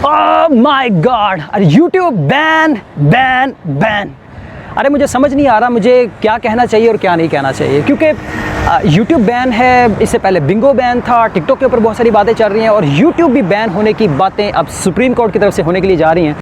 My God, अरे YouTube ban ban ban. अरे मुझे समझ नहीं आ रहा मुझे क्या कहना चाहिए और क्या नहीं कहना चाहिए, क्योंकि यूट्यूब बैन है, इससे पहले बिंगो बैन था, टिकटॉक के ऊपर बहुत सारी बातें चल रही हैं और यूट्यूब भी बैन होने की बातें अब सुप्रीम कोर्ट की तरफ से होने के लिए जा रही हैं।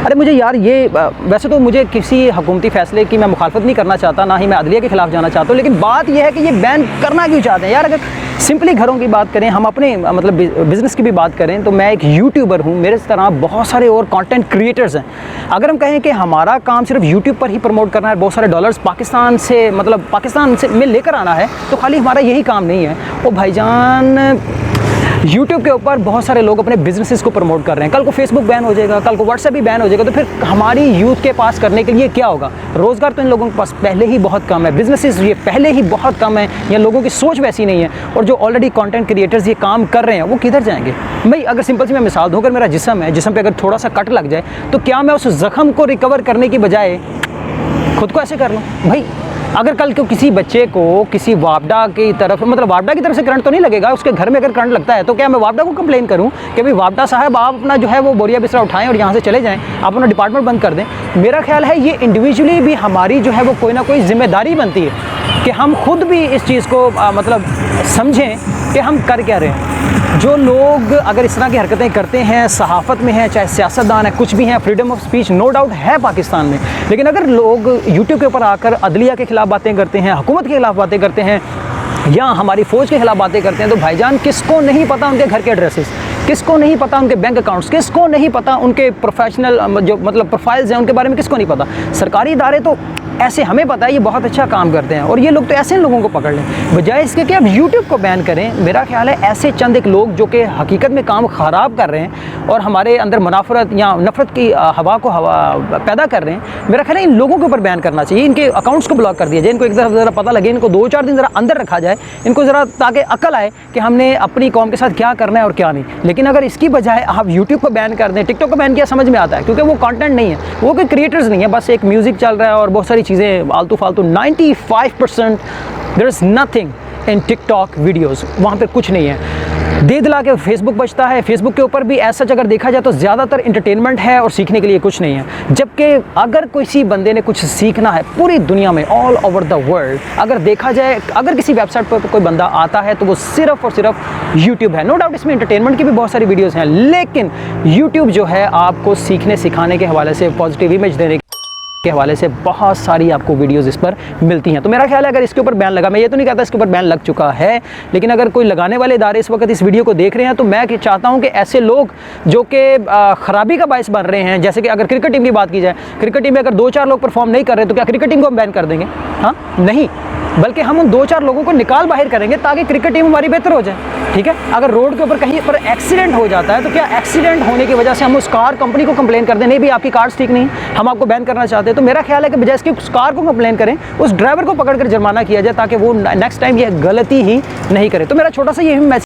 अरे मुझे यार ये वैसे तो मुझे किसी हुकूमती फ़ैसले की मैं मुखालफत नहीं करना चाहता, ना ही मैं अदलिया के ख़िलाफ़ जाना चाहता हूँ, लेकिन बात यह है कि ये बैन करना क्यों चाहते हैं यार। अगर सिंपली घरों की बात करें, हम अपने मतलब बिज़नेस की भी बात करें, तो मैं एक यूट्यूबर हूँ, मेरे तरह बहुत सारे और कंटेंट क्रिएटर्स हैं। अगर हम कहें कि हमारा काम सिर्फ यूट्यूब पर ही प्रमोट करना है, बहुत सारे डॉलर्स पाकिस्तान से मतलब पाकिस्तान से में लेकर आना है, तो खाली हमारा यही काम नहीं है। ओ भाईजान, यूट्यूब के ऊपर बहुत सारे लोग अपने बिजनेसेस को प्रमोट कर रहे हैं। कल को फेसबुक बैन हो जाएगा, कल को व्हाट्सएप भी बैन हो जाएगा, तो फिर हमारी यूथ के पास करने के लिए क्या होगा? रोज़गार तो इन लोगों के पास पहले ही बहुत कम है, बिजनेसेस ये पहले ही बहुत कम है, या लोगों की सोच वैसी नहीं है, और जो ऑलरेडी कंटेंट क्रिएटर्स ये काम कर रहे हैं वो किधर जाएंगे? भाई अगर सिंपल सी मैं मिसाल दूँ, अगर मेरा जिस्म है, जिस्म पे अगर थोड़ा सा कट लग जाए, तो क्या मैं उस ज़ख्म को रिकवर करने की बजाय खुद को ऐसे कर लूँ? भाई अगर कल को किसी बच्चे को किसी वापडा की तरफ, मतलब वापडा की तरफ से करंट तो नहीं लगेगा, उसके घर में अगर करंट लगता है, तो क्या मैं वापडा को कंप्लेन करूं कि भाई वापडा साहब आप अपना जो है वो बोरिया बिस्तरा उठाएं और यहाँ से चले जाएं, आप अपना डिपार्टमेंट बंद कर दें? मेरा ख्याल है ये इंडिविजुअली भी हमारी जो है वो कोई ना कोई जिम्मेदारी बनती है कि हम खुद भी इस चीज़ को मतलब समझें कि हम कर क्या रहे हैं। जो लोग अगर इस तरह की हरकतें करते हैं, सहाफ़त में हैं, चाहे सियासतदान है, कुछ भी हैं, freedom of speech no doubt है पाकिस्तान में, लेकिन अगर लोग यूट्यूब के ऊपर आकर अदलिया के ख़िलाफ़ बातें करते हैं, हुकूमत के ख़िलाफ़ बातें करते हैं, या हमारी फ़ौज के ख़िलाफ़ बातें करते हैं, तो भाईजान किसको नहीं पता उनके घर के एड्रेसेस, किसको नहीं पता उनके बैंक अकाउंट्स, किसको नहीं पता उनके प्रोफेशनल जो मतलब प्रोफाइल्स हैं उनके बारे में किसको नहीं पता? सरकारी इदारे तो ऐसे हमें पता है ये बहुत अच्छा काम करते हैं, और ये लोग तो ऐसे लोगों को पकड़ लें, बजाय इसके कि अब यूट्यूब को बैन करें। मेरा ख्याल है ऐसे चंद एक लोग जो कि हकीकत में काम ख़राब कर रहे हैं और हमारे अंदर मुनाफरत या नफ़रत की हवा को पैदा कर रहे हैं, मेरा ख्याल है इन लोगों के ऊपर बैन करना चाहिए, इनके अकाउंट्स को ब्लॉक कर दिया जाए, इनको एक तरफ ज़रा पता लगे, इनको 2-4 दिन ज़रा अंदर रखा जाए, इनको ज़रा ताकि अकल आए कि हमने अपनी कौम के साथ क्या करना है और क्या नहीं। लेकिन अगर इसकी बजाय आप यूट्यूब को बैन कर दें, टिकटॉक को बैन किया समझ में आता है, क्योंकि वो कंटेंट नहीं है, वो कोई क्रिएटर्स नहीं है, बस एक म्यूज़िक चल रहा है और बहुत सारी चीज़ें आलतू फालतू। 95% there is nothing in TikTok videos, वहाँ पर कुछ नहीं है। दे दिला के फेसबुक बचता है, फेसबुक के ऊपर भी ऐसा अगर देखा जाए तो ज़्यादातर इंटरटेनमेंट है और सीखने के लिए कुछ नहीं है। जबकि अगर किसी बंदे ने कुछ सीखना है पूरी दुनिया में, ऑल ओवर द वर्ल्ड, अगर देखा जाए, अगर किसी वेबसाइट पर कोई बंदा आता है तो वो सिर्फ़ और सिर्फ यूट्यूब है। नो डाउट इसमें इंटरटेनमेंट की भी बहुत सारी वीडियोज़ हैं, लेकिन यूट्यूब जो है आपको सीखने सिखाने के हवाले से, पॉजिटिव इमेज देने के हवाले से बहुत सारी आपको वीडियोस इस पर मिलती हैं। तो मेरा ख्याल है अगर इसके ऊपर बैन लगा, मैं ये तो नहीं कहता इसके ऊपर बैन लग चुका है, लेकिन अगर कोई लगाने वाले इदारे इस वक्त इस वीडियो को देख रहे हैं, तो मैं चाहता हूं कि ऐसे लोग जो कि ख़राबी का बायस बन रहे हैं, जैसे कि अगर क्रिकेट टीम की बात की जाए, क्रिकेट टीम में अगर 2-4 लोग परफॉर्म नहीं कर रहे, तो क्या क्रिकेट टीम को हम बैन कर देंगे? हाँ, नहीं, बल्कि हम उन 2-4 लोगों को निकाल बाहर करेंगे ताकि क्रिकेट टीम हमारी बेहतर हो जाए। ठीक है, अगर रोड के ऊपर कहीं पर एक्सीडेंट हो जाता है, तो क्या एक्सीडेंट होने की वजह से हम उस कार कंपनी को कंप्लेन कर दें, नहीं भी आपकी कार्स ठीक नहीं, हम आपको बैन करना चाहते हैं? तो मेरा ख्याल है कि बजाय इसकी उस कार को कंप्लेन करें, उस ड्राइवर को पकड़कर जुर्माना किया जाए ताकि वो नेक्स्ट टाइम ये गलती ही नहीं करे। तो मेरा छोटा सा ये मैसेज